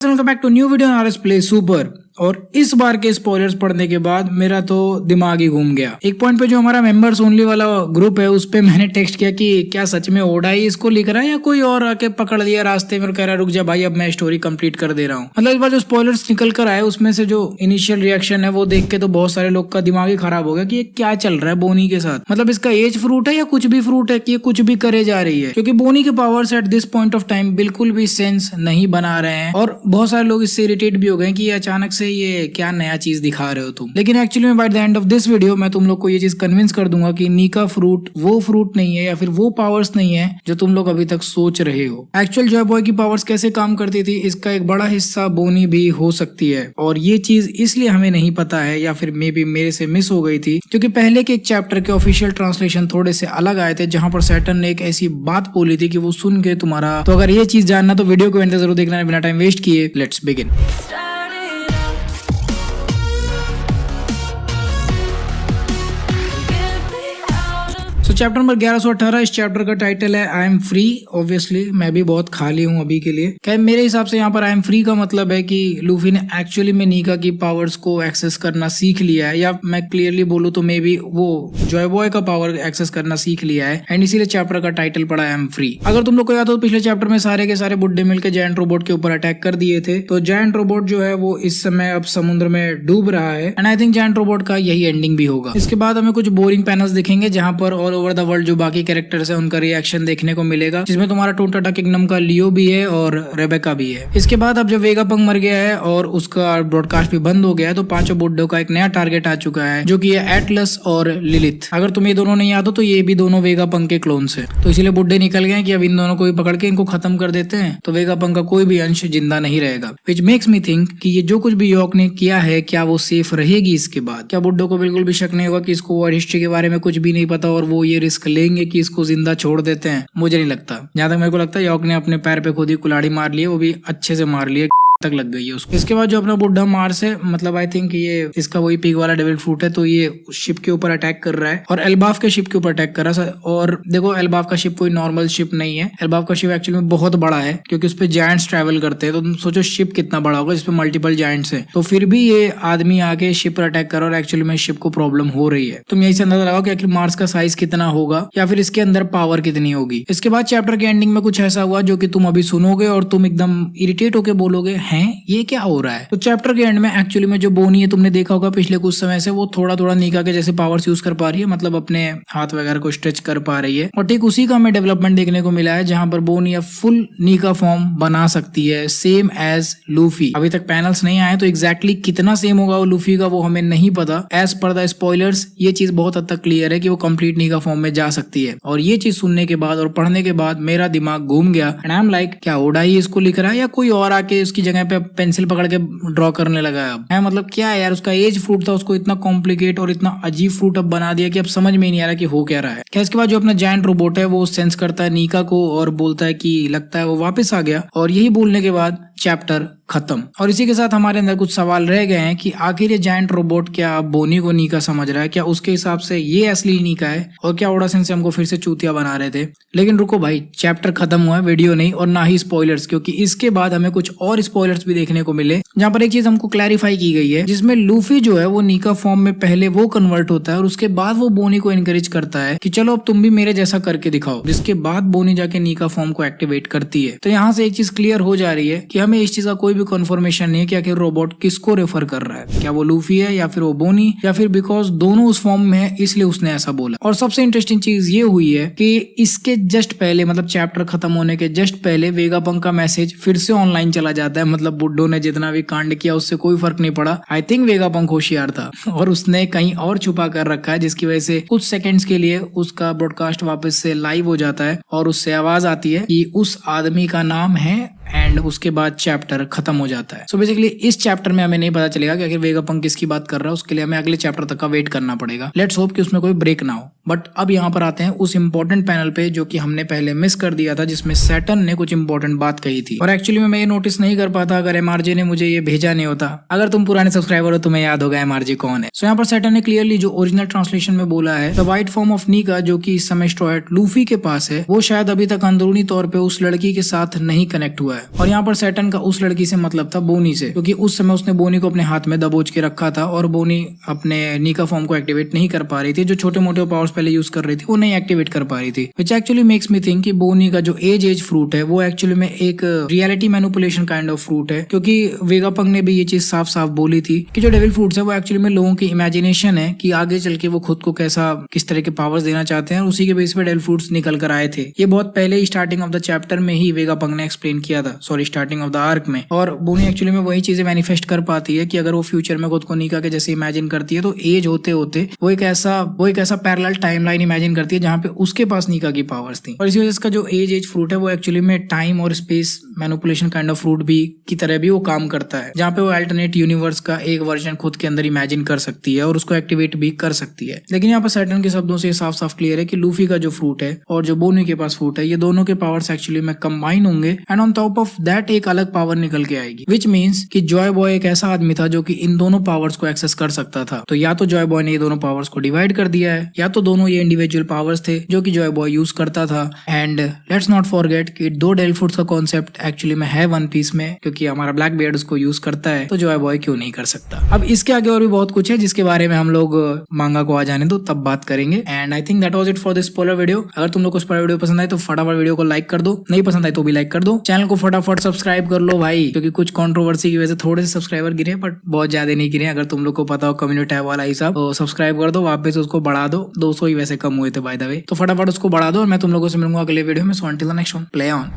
Welcome back to new video on RS play super. और इस बार के स्पॉयलर्स पढ़ने के बाद मेरा तो दिमाग ही घूम गया। एक पॉइंट पे जो हमारा मेंबर्स ओनली वाला ग्रुप है उस पे मैंने टेक्स्ट किया कि क्या सच में ओडा ही इसको लिख रहा है या कोई और आके पकड़ लिया रास्ते में और कह रहा रुक जा भाई अब मैं स्टोरी कंप्लीट कर दे रहा हूँ। मतलब इस बार जो स्पॉयलर्स निकल कर आए उसमें से जो इनिशियल रिएक्शन है वो देख के तो बहुत सारे लोग का दिमाग ही खराब हो गया कि ये क्या चल रहा है बोनी के साथ। मतलब इसका एज फ्रूट है या कुछ भी फ्रूट है कि ये कुछ भी करे जा रही है, क्योंकि बोनी के powers at this point of time बिल्कुल भी सेंस नहीं बना रहे हैं और बहुत सारे लोग इससे इरिटेट भी हो गए कि अचानक से ये क्या नया चीज दिखा रहे हो तुम। लेकिन एक्चुअली में by the end of this video मैं तुम लोग को ये चीज कन्विंस कर दूंगा कि नीका फ्रूट वो फ्रूट नहीं है या फिर वो पावर्स नहीं है जो तुम लोग अभी तक सोच रहे हो। एक्चुअल जॉय बॉय की पावर्स कैसे काम करती थी इसका एक बड़ा हिस्सा बोनी भी हो सकती है, और ये चीज इसलिए हमें नहीं पता है या फिर मे बी मेरे से मिस हो गई थी क्योंकि पहले के एक चैप्टर के ऑफिशियल ट्रांसलेशन थोड़े से अलग आए थे जहां पर सैटर्न ने एक ऐसी बात बोली थी कि वो सुन के तुम्हारा। तो अगर ये चीज जानना तो वीडियो को एंड तक जरूर देखना है, बिना टाइम वेस्ट किए लेट्स बिगिन। चैप्टर नंबर 1118 इस चैप्टर का टाइटल है आई एम फ्री। ऑब्वियसली मैं भी बहुत खाली हूँ अभी के लिए। क्या मेरे हिसाब से यहाँ पर आई एम फ्री का मतलब है कि लूफी ने एक्चुअली में नीका की पावर्स को एक्सेस करना सीख लिया है, या मैं क्लियरली बोलूँ तो मे बी वो जॉय बॉय का पावर एक्सेस करना सीख लिया है एंड इसीलिए चैप्टर का टाइटल पड़ा आई एम फ्री। अगर तुम लोग को याद हो तो पिछले चैप्टर में सारे के सारे बुड्ढे मिलकर जायंट रोबोट के ऊपर अटैक कर दिए थे। तो जायंट रोबोट जो है वो इस समय अब समुद्र में डूब रहा है and I think giant robot का यही एंडिंग भी होगा। इसके बाद हमें कुछ बोरिंग पैनल्स दिखेंगे जहां पर ऑल ओवर द वर्ल्ड जो बाकी कैरेक्टर्स है उनका रिएक्शन देखने को मिलेगा, जिसमें तुम्हारा टोटाटा किंगडम का लियो भी है और रेबेका भी है। इसके बाद अब जब वेगापंक मर गया है और उसका ब्रॉडकास्ट भी बंद हो गया है तो पांचों बुड्ढों का एक नया टारगेट आ चुका है जो कि है एटलस और लिलिथ। अगर तुम्हें दोनों नहीं याद हो तो ये भी दोनों वेगापंक के क्लोन्स है, तो इसीलिए बुड्ढे निकल गए कि अब इन दोनों को भी पकड़ के इनको खत्म कर देते हैं तो वेगापंक का कोई भी अंश जिंदा नहीं रहेगा। विच मेक्स मी थिंक कि ये जो कुछ भी यॉर्क ने किया है क्या वो सेफ रहेगी इसके बाद। क्या बुड्ढों को बिल्कुल भी शक नहीं होगा कि इसको वर्ल्ड हिस्ट्री के बारे में कुछ भी नहीं पता और वो ये रिस्क लेंगे कि इसको जिंदा छोड़ देते हैं? मुझे नहीं लगता। जहां तक मेरे को लगता है यॉर्क ने अपने पैर पे खुद ही कुल्हाड़ी मार ली है, वो भी अच्छे से मार ली है, तक लग गई है उसको। इसके बाद जो अपना बुड्ढा मार्स है, मतलब आई थिंक ये इसका वही पिग वाला डेविल फ्रूट है, तो ये शिप के ऊपर अटैक कर रहा है और एल्बाफ के शिप के ऊपर अटैक कर रहा है। और देखो एल्बाफ का शिप कोई नॉर्मल शिप नहीं है, एल्बाफ का शिप एक्चुअली में बहुत बड़ा है क्योंकि उस पर जायंट्स ट्रेवल करते हैं। तो तुम सोचो शिप कितना बड़ा होगा जिसपे मल्टीपल जायंट्स है, तो फिर भी ये आदमी आके शिप पर अटैक कर रहा है और एक्चुअली में शिप को प्रॉब्लम हो रही है। तुम यही से अंदाजा लगाओ कि आखिर मार्स का साइज कितना होगा या फिर इसके अंदर पावर कितनी होगी। इसके बाद चैप्टर के एंडिंग में कुछ ऐसा हुआ जो कि तुम अभी सुनोगे और तुम एकदम इरिटेट होके बोलोगे हैं ये क्या हो रहा है। तो चैप्टर के एंड में एक्चुअली में जो बोनी है तुमने देखा होगा पिछले कुछ समय से वो थोड़ा थोड़ा नीका के जैसे पावर्स यूज कर पा रही है, मतलब अपने हाथ वगैरह को स्ट्रेच कर पा रही है। और ठीक उसी का हमें डेवलपमेंट देखने को मिला है जहां पर बोनी अब फुल नीका फॉर्म बना सकती है सेम एज लूफी। अभी तक पैनल्स नहीं आए तो एग्जैक्टली कितना सेम होगा वो लूफी का वो हमें नहीं पता। एज पर द स्पॉयलर्स ये चीज बहुत हद तक क्लियर है कि वो कंप्लीट नीका फॉर्म में जा सकती है। और ये चीज सुनने के बाद और पढ़ने के बाद मेरा दिमाग घूम गया एंड आई एम लाइक क्या ओडा ही इसको लिख रहा है या कोई और आके उसकी जगह पे पेंसिल पकड़ के ड्रॉ करने लगा है। अब है मतलब क्या है यार, उसका एज फ्रूट था उसको इतना कॉम्प्लिकेट और इतना अजीब फ्रूट अब बना दिया कि अब समझ में नहीं आ रहा कि हो क्या रहा है। क्या इसके बाद जो अपना जायंट रोबोट है वो सेंस करता है नीका को और बोलता है कि लगता है वो वापस आ गया, और यही बोलने के बाद चैप्टर खत्म। और इसी के साथ हमारे अंदर कुछ सवाल रह गए हैं कि आखिर ये जायंट रोबोट क्या बोनी को नीका समझ रहा है, क्या उसके हिसाब से ये असली नीका है, और क्या ओडा सेंसे हमको फिर से चूतिया बना रहे थे। लेकिन रुको भाई, चैप्टर खत्म हुआ है, वीडियो नहीं और ना ही स्पॉयलर्स, क्योंकि इसके बाद हमें कुछ और स्पॉयलर्स भी देखने को मिले जहाँ पर एक चीज हमको क्लैरिफाई की गई है जिसमें लूफी जो है वो नीका फॉर्म में पहले वो कन्वर्ट होता है और उसके बाद वो बोनी को एनकरेज करता है कि चलो अब तुम भी मेरे जैसा करके दिखाओ, जिसके बाद बोनी जाके नीका फॉर्म को एक्टिवेट करती है। तो यहाँ से एक चीज क्लियर हो जा रही है कि हमें इस चीज का कोई भी कंफर्मेशन नहीं है कि आखिर रोबोट किसको रेफर कर रहा है, क्या वो लूफी है या फिर वो बोनी, या फिर बिकॉज दोनों उस फॉर्म में है इसलिए उसने ऐसा बोला। और सबसे इंटरेस्टिंग चीज ये हुई है कि इसके जस्ट पहले, मतलब चैप्टर खत्म होने के जस्ट पहले वेगापंक का मैसेज फिर से ऑनलाइन चला जाता है। मतलब बुड्ढों ने जितना भी कांड किया उससे कोई फर्क नहीं पड़ा। आई थिंक वेगापंक होशियार था और उसने कहीं और छुपा कर रखा है, जिसकी वजह से कुछ सेकंड्स के लिए उसका ब्रॉडकास्ट वापस से लाइव हो जाता है और उससे आवाज आती है कि उस आदमी का नाम है एंड उसके बाद चैप्टर खत्म हो जाता है। सो बेसिकली इस चैप्टर में हमें नहीं पता चलेगा कि आखिर वेगापंक किसकी बात कर रहा है, उसके लिए हमें अगले चैप्टर तक का वेट करना पड़ेगा। लेट्स होप कि उसमें कोई ब्रेक ना हो। बट अब यहाँ पर आते हैं उस इंपॉर्टेंट पैनल पे जो कि हमने पहले मिस कर दिया था, जिसमें सैटर्न ने कुछ इंपॉर्टेंट बात कही थी और एक्चुअली मैं ये नोटिस नहीं कर पाता अगर एमआरजे ने मुझे ये भेजा नहीं होता। अगर तुम पुराने सब्सक्राइबर हो तुम्हें याद होगा एमआरजे कौन है। सो यहाँ पर सैटर्न ने क्लियरली जो ओरिजिनल ट्रांसलेशन में बोला है, द व्हाइट फॉर्म ऑफ नीका जो कि इस समय स्ट्रॉ हैट लूफी के पास है, वो शायद अभी तक अंदरूनी तौर पे उस लड़की के साथ नहीं कनेक्ट हुआ है। है। और यहाँ पर सैटर्न का उस लड़की से मतलब था बोनी से, क्योंकि उस समय उसने बोनी को अपने हाथ में दबोच के रखा था और बोनी अपने नीका फॉर्म को एक्टिवेट नहीं कर पा रही थी। जो छोटे मोटे पावर्स पहले यूज कर रही थी वो नहीं एक्टिवेट कर पा रही थी, which actually makes me think कि बोनी का जो एज फ्रूट है वो एक्चुअली में एक reality manipulation kind of fruit है, क्योंकि वेगापंक ने भी ये चीज साफ साफ बोली थी कि जो डेविल फ्रूट्स है वो एक्चुअली में लोगों की इमेजिनेशन है कि आगे चल के वो खुद को कैसा किस तरह के पावर्स देना चाहते हैं, और उसी के बेस पे डेविल फ्रूट्स निकल कर आए थे। ये बहुत पहले ही स्टार्टिंग ऑफ द चैप्टर में ही वेगापंक ने एक्सप्लेन किया था, sorry starting of the arc में। और बोनी एक्चुअली में वही चीजें मैनिफेस्ट कर पाती है कि अगर वो फ्यूचर में खुद को नीका के जैसे इमेजिन करती है तो एज होते होते वो एक ऐसा पैरेलल टाइमलाइन इमेजिन करती है जहाँ पे उसके पास नीका की पावर्स थी। और इसी वजह से इसका जो एज फ्रूट है वो एक्चुअली में टाइम और space manipulation kind of fruit भी की तरह भी वो काम करता है, जहाँ पे वो अल्टरनेट यूनिवर्स का एक वर्जन खुद के अंदर इमेजिन कर सकती है और उसको एक्टिवेट भी कर सकती है। लेकिन यहाँ पर सैटर्न के शब्दों से साफ साफ क्लियर है कि लूफी का जो फ्रूट है और जो बोनी के पास फ्रूट है ये दोनों के पावर्स एक्चुअली में कंबाइन होंगे and on top of that एक अलग पावर निकल के आएगी, विच मीन्स कि जॉय बॉय एक ऐसा आदमी था जो कि इन दोनों पावर्स को एक्सेस कर सकता था। तो या तो जॉय बॉय ने ये दोनों पावर्स को डिवाइड कर दिया है या तो दोनों ये इंडिविजुअल पावर्स थे जो कि जॉय बॉय यूज करता था। एंड लेट्स नॉट फॉरगेट कि दो डेविल फ्रूट्स का कॉन्सेप्ट एक्चुअली में है वन पीस में, क्योंकि हमारा ब्लैक बियर्ड उसको यूज करता है, तो जॉय बॉय क्यों नहीं कर सकता। अब इसके आगे और भी बहुत कुछ है जिसके बारे में हम लोग मांगा को आ जाने दो तब बात करेंगे। And I think that was it for this spoiler video. अगर तुम लोग को स्पॉइलर वीडियो पसंद आए तो फटाफट वीडियो को लाइक कर दो, नहीं पसंद आए तो भी लाइक कर दो। चैनल को फटाफट सब्सक्राइब कर लो भाई, क्योंकि कुछ कंट्रोवर्सी की वजह से थोड़े से सब्सक्राइबर गिरे बट बहुत ज्यादा नहीं गिरे। अगर तुम लोग को पता हो कम्युनिटी टैब वाला हिसाब, तो सब्सक्राइब कर दो, वापस उसको बढ़ा दो। 200 ही वैसे कम हुए थे बाय द वे, तो फटाफट उसको बढ़ा दो और मैं तुम लोगों से मिलूंगा अगले वीडियो में। So until the next one, play on.